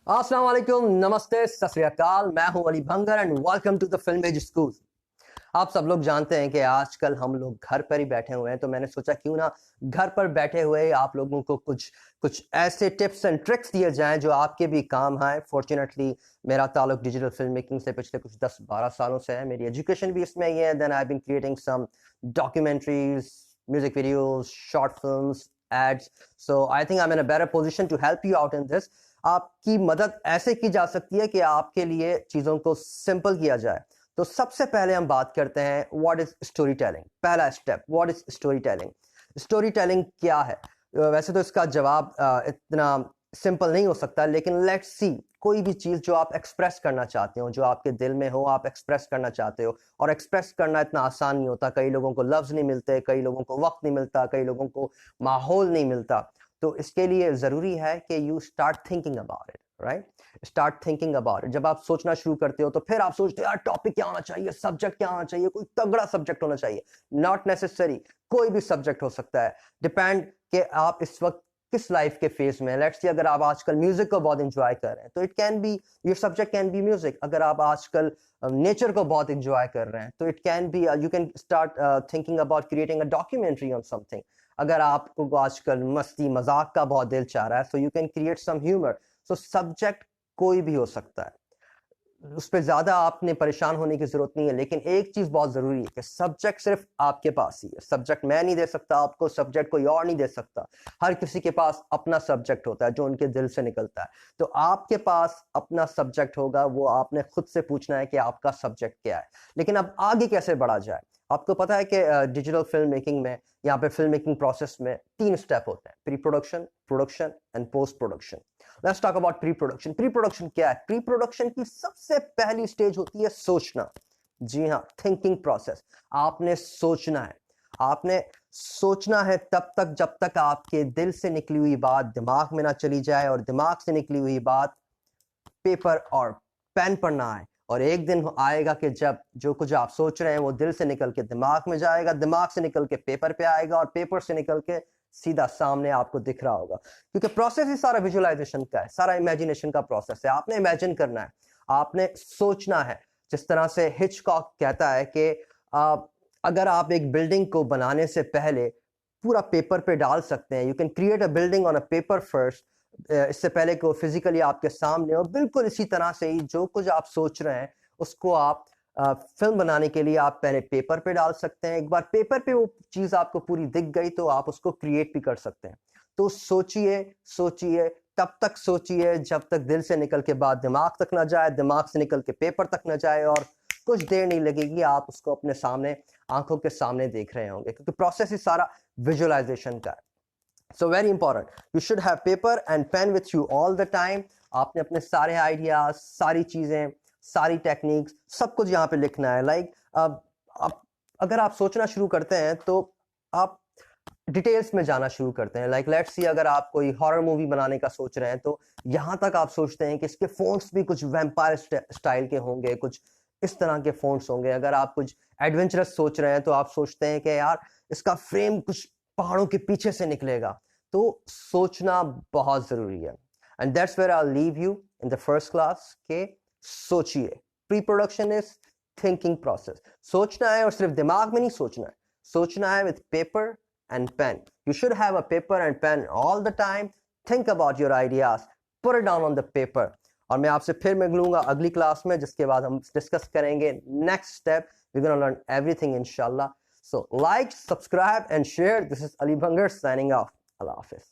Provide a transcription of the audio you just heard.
अस्सलाम वालेकुम, नमस्ते, सत श्री अकाल। मैं हूं Ali Bhangar and welcome to the film age school. आप सब लोग जानते हैं कि आजकल हम लोग घर पर ही बैठे हुए हैं, तो मैंने सोचा क्यों ना घर पर बैठे हुए आप लोगों को कुछ कुछ ऐसे टिप्स एंड ट्रिक्स दिए जाएं जो आपके भी काम आए। फॉर्चुनेटली मेरा ताल्लुक डिजिटल फिल्म मेकिंग से पिछले कुछ 10-12 सालों से है। मेरी एजुकेशन भी इसमें ही है। Then I been creating some documentaries, music videos, short films, ads. So I think I am in a better position to help you out in this. आपकी मदद ऐसे की जा सकती है कि आपके लिए चीज़ों को सिंपल किया जाए। तो सबसे पहले हम बात करते हैं व्हाट इज स्टोरी टेलिंग। पहला step, what is story telling. Story telling क्या है? वैसे तो इसका जवाब इतना सिंपल नहीं हो सकता, लेकिन लेट्स सी। कोई भी चीज जो आप एक्सप्रेस करना चाहते हो, जो आपके दिल में हो, आप एक्सप्रेस करना चाहते हो, और एक्सप्रेस करना इतना आसान नहीं होता। कई लोगों को लफ्ज नहीं मिलते, कई लोगों को वक्त नहीं मिलता, कई लोगों को माहौल नहीं मिलता। तो इसके लिए जरूरी है कि you start thinking about it, right? Start thinking about it. जब आप सोचना शुरू करते हो तो फिर आप सोचते हो यार टॉपिक क्या होना चाहिए, सब्जेक्ट क्या होना चाहिए, कोई तगड़ा सब्जेक्ट होना चाहिए। नॉट नेसेसरी, कोई भी सब्जेक्ट हो सकता है। डिपेंड कि आप इस वक्त किस लाइफ के फेज में। लेट्स सी, अगर आप आजकल म्यूजिक को बहुत एंजॉय कर रहे हैं तो it can be, your subject can be music. अगर आप आजकल नेचर को बहुत एंजॉय कर रहे हैं तो it can be, you can start thinking about creating a documentary on something. अगर आपको आजकल मस्ती मजाक का बहुत दिल चाह रहा है, so you can create some humour. So subject कोई भी हो सकता है, उस पर ज्यादा आपने परेशान होने की जरूरत नहीं है। लेकिन एक चीज बहुत जरूरी है कि सब्जेक्ट सिर्फ आपके पास ही है। सब्जेक्ट मैं नहीं दे सकता आपको, सब्जेक्ट कोई और नहीं दे सकता। हर किसी के पास अपना सब्जेक्ट होता है जो उनके दिल से निकलता है। तो आपके पास अपना सब्जेक्ट होगा, वो आपने खुद से पूछना है कि आपका सब्जेक्ट क्या है। लेकिन अब आगे कैसे बढ़ा जाए? आपको पता है कि डिजिटल फिल्म मेकिंग में, यहाँ पे फिल्म मेकिंग प्रोसेस में 3 स्टेप होते हैं: pre production, production and post production. Let's talk about pre production. Pre production क्या है? प्री प्रोडक्शन की सबसे पहली स्टेज होती है सोचना। जी हाँ, थिंकिंग प्रोसेस। आपने सोचना है। आपने सोचना है तब तक जब तक आपके दिल से निकली हुई बात दिमाग में ना चली जाए, और दिमाग से निकली हुई बात पेपर और पेन पर ना आए। और एक दिन आएगा कि जब जो कुछ आप सोच रहे हैं वो दिल से निकल के दिमाग में जाएगा, दिमाग से निकल के पेपर पे आएगा, और पेपर से निकल के सीधा सामने आपको दिख रहा होगा। क्योंकि प्रोसेस ही सारा विजुअलाइजेशन का है, सारा इमेजिनेशन का प्रोसेस है। आपने इमेजिन करना है, आपने सोचना है। जिस तरह से हिचकॉक कहता है कि अगर आप एक बिल्डिंग को बनाने से पहले पूरा पेपर पे डाल सकते हैं, you can create a building on a paper first, इससे पहले कि वो फिजिकली आपके सामने हो। बिल्कुल इसी तरह से ही जो कुछ आप सोच रहे हैं उसको आप फिल्म बनाने के लिए आप पहले पेपर पे डाल सकते हैं। एक बार पेपर पे वो चीज आपको पूरी दिख गई तो आप उसको क्रिएट भी कर सकते हैं। तो सोचिए, सोचिए, तब तक सोचिए जब तक दिल से निकल के बाद दिमाग तक ना जाए, दिमाग से निकल के पेपर तक ना जाए, और कुछ देर नहीं लगेगी, आप उसको अपने सामने, आंखों के सामने देख रहे होंगे। क्योंकि प्रोसेस ही सारा विजुअलाइजेशन का है। So very important. You should have paper and pen with you all the time. आपने अपने सारे आइडियाज, सारी चीजें, सारी टेक्निक्स, सब कुछ यहाँ पे लिखना है। अब अगर आप सोचना शुरू करते हैं तो आप डिटेल्स में जाना शुरू करते हैं। लेट्स सी, अगर आप कोई हॉरर मूवी बनाने का सोच रहे हैं तो यहाँ तक आप सोचते हैं कि इसके फोन्ट्स भी कुछ वैम्पायर स्टाइल के होंगे, कुछ इस तरह के फोन्ट्स होंगे। अगर आप कुछ एडवेंचरस सोच रहे हैं तो आप सोचते हैं कि यार इसका फ्रेम कुछ पहाड़ों के पीछे से निकलेगा। तो सोचना बहुत जरूरी है। And that's where I leave you in the first class के सोचिए। Pre production is thinking process. सोचना है, और सिर्फ दिमाग में नहीं सोचना है, सोचना है with paper and pen. You should have a paper and pen all the time. Think about your ideas. Put it down on the paper. और मैं आपसे फिर मिलूंगा अगली क्लास में, जिसके बाद हम डिस्कस करेंगे next step. We're gonna learn everything inshallah. So like, subscribe and share. This is Ali Bhangar signing off. Allah Hafiz.